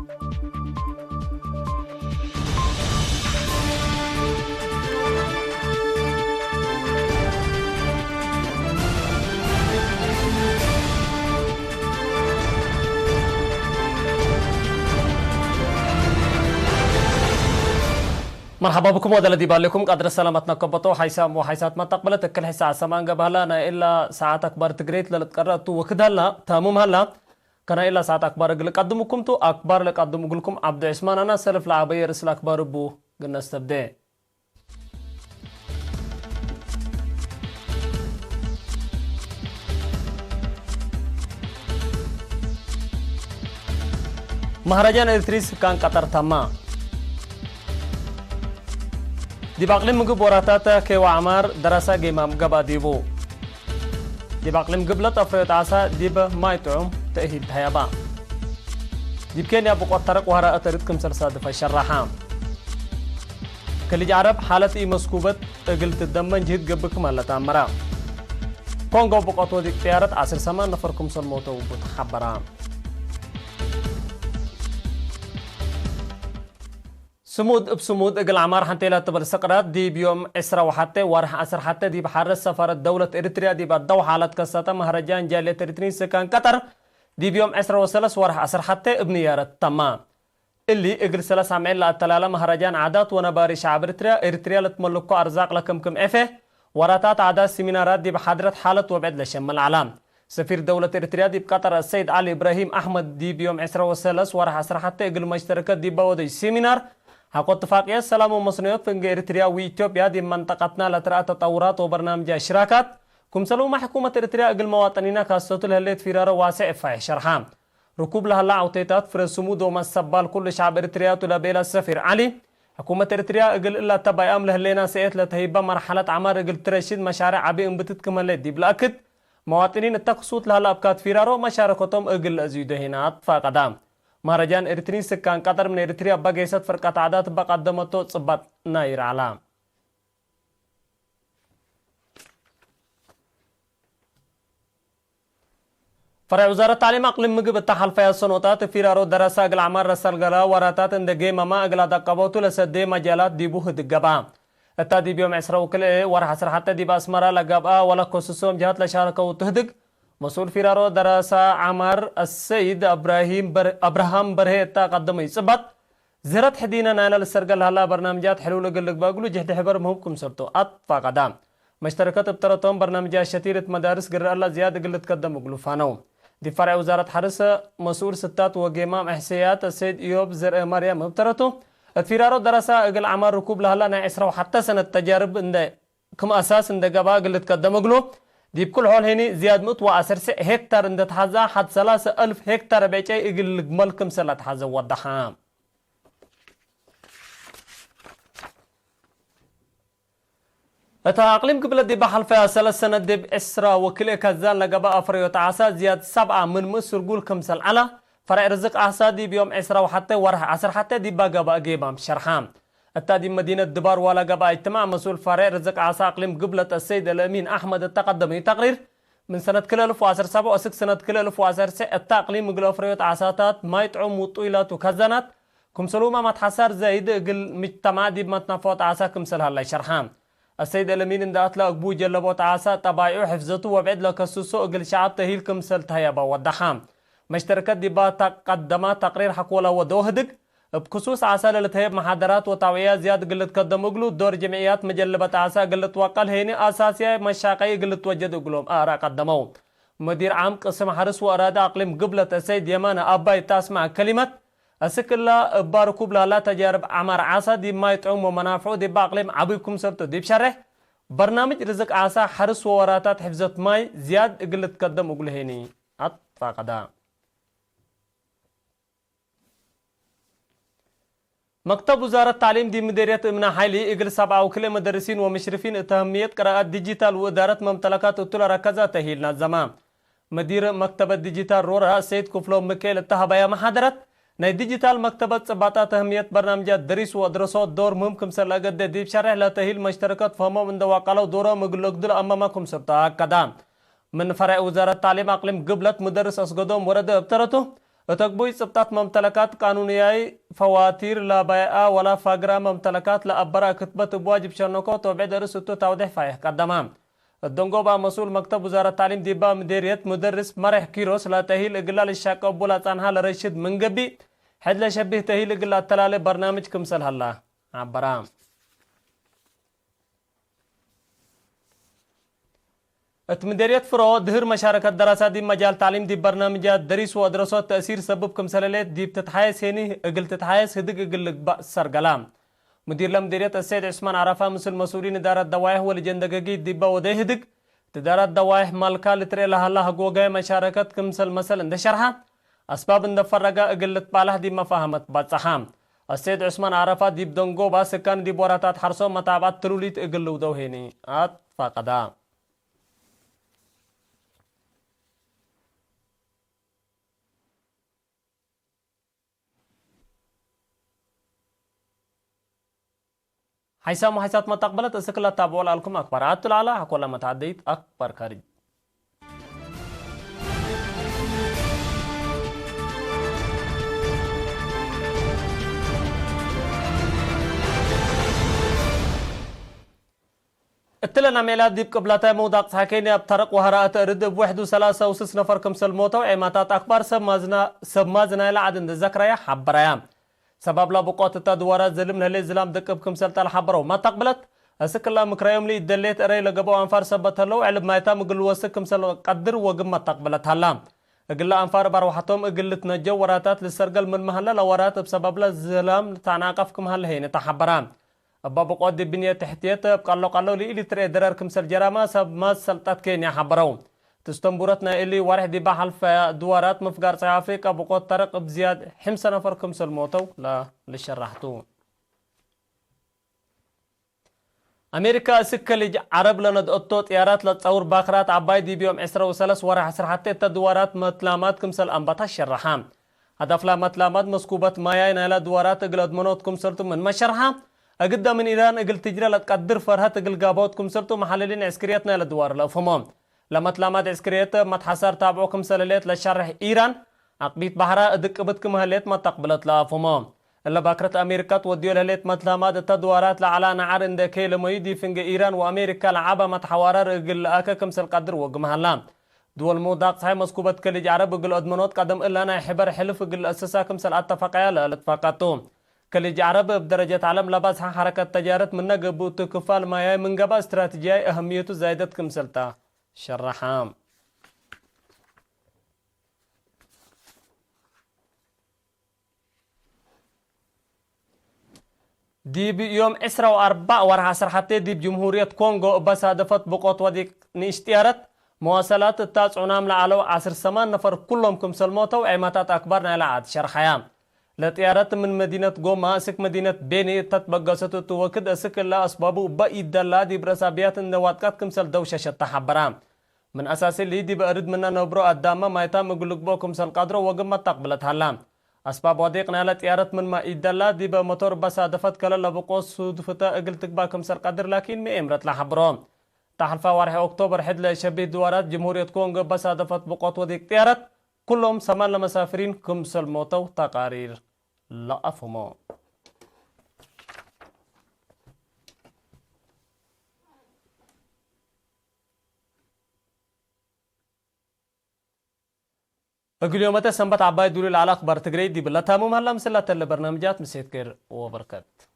مرحبا بكم وهذا الذي بالكم قدر سلامتنا كبطو حيسام وحيسات ما تقبلت كل حساء سمان قبلنا إلا ساعات أكبر تقريت للتقرأت وكدهلا تامم هلا كان إلا ساعات أكبر قدمكم تو أكبر لقدم لكم عبد عثمان أنا سلف لعبية رسل أكبر بو قلنا استبدأ مهرجان إرتريس كان قطر تمام دي باقلم مجب وراتاتا كي وعمار دراسة جيمام جبا ديبو دي باقلم قبلت أفريت عسا ديبا ما يتعوم تأهيل تهيبا ديب كين يابو قطرق وهراء تردكم سرساد في الشرحام كل جعرب حالة إي مسكوبت قلت الدمن جهد قبكم اللي تامرا كونغو بقطو ديك تيارت عصر سمان نفركم سلموتو بتخبرام سمود بسمود اقل عمار حتى لا تبر سقرات دي بيوم اسرا وحتى ورح اسر حتى دي بحرس سفارة دولة اريتريا دي بدو حالة كساتا مهرجان جالية اريتريا سكان قطر دي بيوم اسرا وسلس ورح اسر حتى ابن يارت تمام اللي اقل سلس عمين لا التلالة مهرجان عادات ونباري شعب اريتريا لتملكو ارزاق لكم كم افه وراتات عادات سيمينارات دي بحضرة حالة وبعد لشم العلام سفير دولة اريتريا دي بقطر السيد علي ابراهيم احمد دي بيوم اسرا وسلس ورح اسر حتى اقل مشتركات دي بودي سيمينار حق اتفاقية السلام ومصنوعات في إريتريا وإثيوبيا دي منطقتنا لترأى تطورات وبرنامج اشراكات كم سلوما حكومة إريتريا أقل مواطنينا كاستوت الهليت فرارة واسع فاح شرحام ركوب لها الله عوتيتات في السمود وما السبال كل شعب إريتريا تلابيلا السفير علي حكومة إريتريا أقل إلا تبايا أم لهلينا سيئت لتهيبا مرحلة عمار أقل ترشيد مشاريع عبي انبتت كمالات دي بلاكد مواطنين التقصوت لها الأبكات فرارة ومشاركتهم أقل أزيده هنا فاقدام مهرجان إريتريا سكان قطر من إريتريا بقيسات فرقة عادات بقدمته صبات ناير علام فرع وزارة التعليم أقلم مجب التحل في السنوات فيرارو دراسة أقل عمار رسال غلا وراتات اندقي مما أقل دقبوتو لسدي مجالات ديبوه دقبا التادي بيوم عسرا وكل ورح سر حتى ديب أسمرا لقبا ولا كوسوسوم جهات لشاركة وتهدق مسؤول فيرارو دراسة عمر السيد أبراهام برهيتا قدمي صبت زرت حدينا نانا للسرقل هلا برنامجات حلول قلق باقلو جهد حبر مهمكم سبتو أطفا قدام مشتركات ابترتهم برنامجات شتيرة مدارس قرر الله زيادة قلت قدم قلو فانو دي فرع وزارة حرس مسؤول ستات وقيمام احسيات السيد إيوب زر مريم ابترتو فيرارو دراسة اقل عمر ركوب لهلا نعسرا وحتى سنة تجارب كم أساس قبا قلت قدم قلو دي بكل حول هني زياد مت وأسرس هكتار اند تحزا حد 3000 هكتار بيجي يقل ملكم سلا تحزا وضحام اقليم قبل دي بحل فيها 3 سنة دي بإسرا وكل كزان لقبا أفريو تعاسا زياد 7 من مصر قول كمسل على فرع رزق عسا دي بيوم إسرا وحتى ورح عسر حتى دي باقبا قيبام شرحام التادي مدينة دبار ولا قبا اجتماع مسؤول فرع رزق عسا اقليم قبلة السيد الأمين أحمد التقدمي تقرير من سنة كل 2017 وسك سنة كل 2016 التقليم قل أفريوت عساتات ما يتعوم وطويلات وكزنات كم سلوما ما تحسر زايد قل مجتمع دي بمتنفوت عسا كم سلها الله شرحام السيد الأمين ان دات لا أقبو جلبوت عسا تبايعو حفظته وبعد لكسوسو قل شعب تهيل كم سل تهيبا ودحام مشتركات دي با تقدمات تقرير حقولا ودوهدق بخصوص عسى للتهيب محاضرات وتوعية زياد قلت قدم قلو دور جمعيات مجلبة عسى قلت وقل هيني أساسية مشاقي قلت وجد قلوم آراء قدموا مدير عام قسم حرس وأرادة أقليم قبلة السيد يمان أباي تسمع كلمة أسكلا باركوب لا تجارب عمر عسى دي ما يتعوم ومنافعه دي بأقليم عبيكم سبتو دي بشرح برنامج رزق عسى حرس ووراتات حفظت ماي زياد قلت قدم قلو هيني أطفا قدام مكتب وزارة التعليم دي مديرية امنا حيلي اقل 7 وكل مدرسين ومشرفين اتهمية قراءات ديجيتال وادارة ممتلكات وطول ركزة تهيلنا الزمان مدير مكتب الديجيتال رورا سيد كفلو مكيل اتهبايا محاضرات ناي ديجيتال مكتبة صباتا تهمية برنامجات دريس ودراسات دور مهمكم سلاقات دي بشرح لا تهيل مشتركات فهمو من دواقالو دورا مقلوك دل امامكم سبتا قدام من فرع وزارة التعليم اقليم قبلت مدرس اسقدوم ورد ابترته تقبوي سبتات ممتلكات قانونية فواتير لا بيع ولا فقرة ممتلكات لا أبرا كتبت بواجب شرنكوت وبعد رسوتو توضيح فايح قدمام الدنقوبة مسؤول مكتب وزارة التعليم ديبا مديرية مدرس مرح كيروس لا تهيل إقلال الشاقة بولا تانها لرشد منقبي حد لا شبه تهيل إقلال التلالي برنامج كمسل هلا عبرام مديرية فرو ظهر مشاركة دراسات دي مجال تعليم دي برنامجات دريس ودراسات تأثير سبب كمسلالات دي بتتحايس هني اقل تتحايس هدق اقل بأسر قلام مدير لمديرية السيد عثمان عرفة مثل مسؤولين إدارة دوايح والجندقاقي ديبا ودي هدق تدارة دوايح مالكا لتري لها الله قوغاي مشاركة كمسل مثلا ده شرحة أسباب اندفرقا اقل تباله دي مفاهمت باتسحام السيد عثمان عرفة دي بدنقو باسكان دي بوراتات حرصو متابعات تلوليت اقل ودو هني فاقدا حيسام وحيسات ما تقبلت اسكلا تابول لكم اكبر عدتل على حكولا ما تعديت اكبر خارج اتلنا ميلاد ديب قبلتا موداق حكيني ابترق وهراءة ردب 1.3 نفر كمسل موتو عماتات اكبر سب مازنا الى عدن الذكرية حبريام سبب لا بقوت التدوارات زلمنا لي زلام دقب كمسل تال حبرو ما تقبلت اسكلا مكريوم لي دليت اري لقبو انفار سبت هلو علب مايتا مقل وسك كمسل قدر وقم ما تقبلت هلام اقل انفار بروحتهم اقل تنجو وراتات للسرقل من محلة لورات بسبب لا زلام تعناقفكم هل هين تحبرام أبا بقود دي بنية تحتيت قالو لي إلي تري درار كمسل جراما سب ما سلطات كينيا حبرون تستنبورتنا إلي وارح دي بحل في دوارات مفقار صحافي كبقود طرق بزياد حمسة نفر كمسل موتو لا لشرحتو أمريكا سكة عرب لند أطو طيارات لتصور باخرات عباي دي بيوم 10 وارح عسر حتى تدوارات متلامات كمسل أنبطا الشرحام هدف لا متلامات مسكوبة مايا نالا دوارات اقلد منوت كمسلتو من مشرحام أقدم من إيران أقل تجرى لتقدر فرهات أقل قابوتكم سلطو محللين عسكرياتنا لدوار لفهمهم لما تلامات عسكريات ما تحسر تابعوكم سلالات لشرح إيران عقبيت بحرة أدك أبدكم هليت ما تقبلت لفهمهم إلا باكرت أمريكا توديو لهليت ما تلامات التدوارات لعلا نعار اندكي لما يدي فنج إيران وأمريكا لعبا ما تحوارر أقل أكاكم سل قدر وقمهلام دول موضاق صحيح مسكوبة كليج عرب أقل أدمنوت قدم إلا أنا حبر حلف أقل أساساكم سل اتفاقيا لاتفاقاتهم كليج عرب بدرجة عالم لباس حركة تجارة من نقبو تكفال مايا من قبا استراتيجية أهميته زايدت كمسلتا شرحام دي بيوم 4 ورها سرحتي دي بجمهورية كونغو بس هدفت بقوت وديك نشتيارت مواصلات التاس عنام لعلو 10 نفر كلهم كمسل موتو عماتات أكبرنا لعاد شرحيام لطيارات من مدينة قوما سك مدينة بيني تتبقصتو توكد اسك الله أسبابو بأيد الله دي برسابيات نواتكات كمسل دوشة شتحبرام من أساس اللي دي بأرد منا نبرو الدامة ما يتام قلق بو كمسل قادرو وقم تقبلت هلام أسباب وديقنا لطيارات من ما إيد الله دي بموتور بس هدفت كلا لبقوص سودفتا اقل تقبا كمسل قادر لكن مئمرت لحبروم تحلفا وارح أكتوبر حد لشبه دوارات جمهورية كونغو بس هدفت بقوت وديق طيارات كلهم سمان لمسافرين كمسل موتو تقارير لا أفهمه أقول يوم سنبت عباي دوري العلاق بارتقري دي بالله تامو مهلا مسلا تل برنامجات مسيت كير وبركات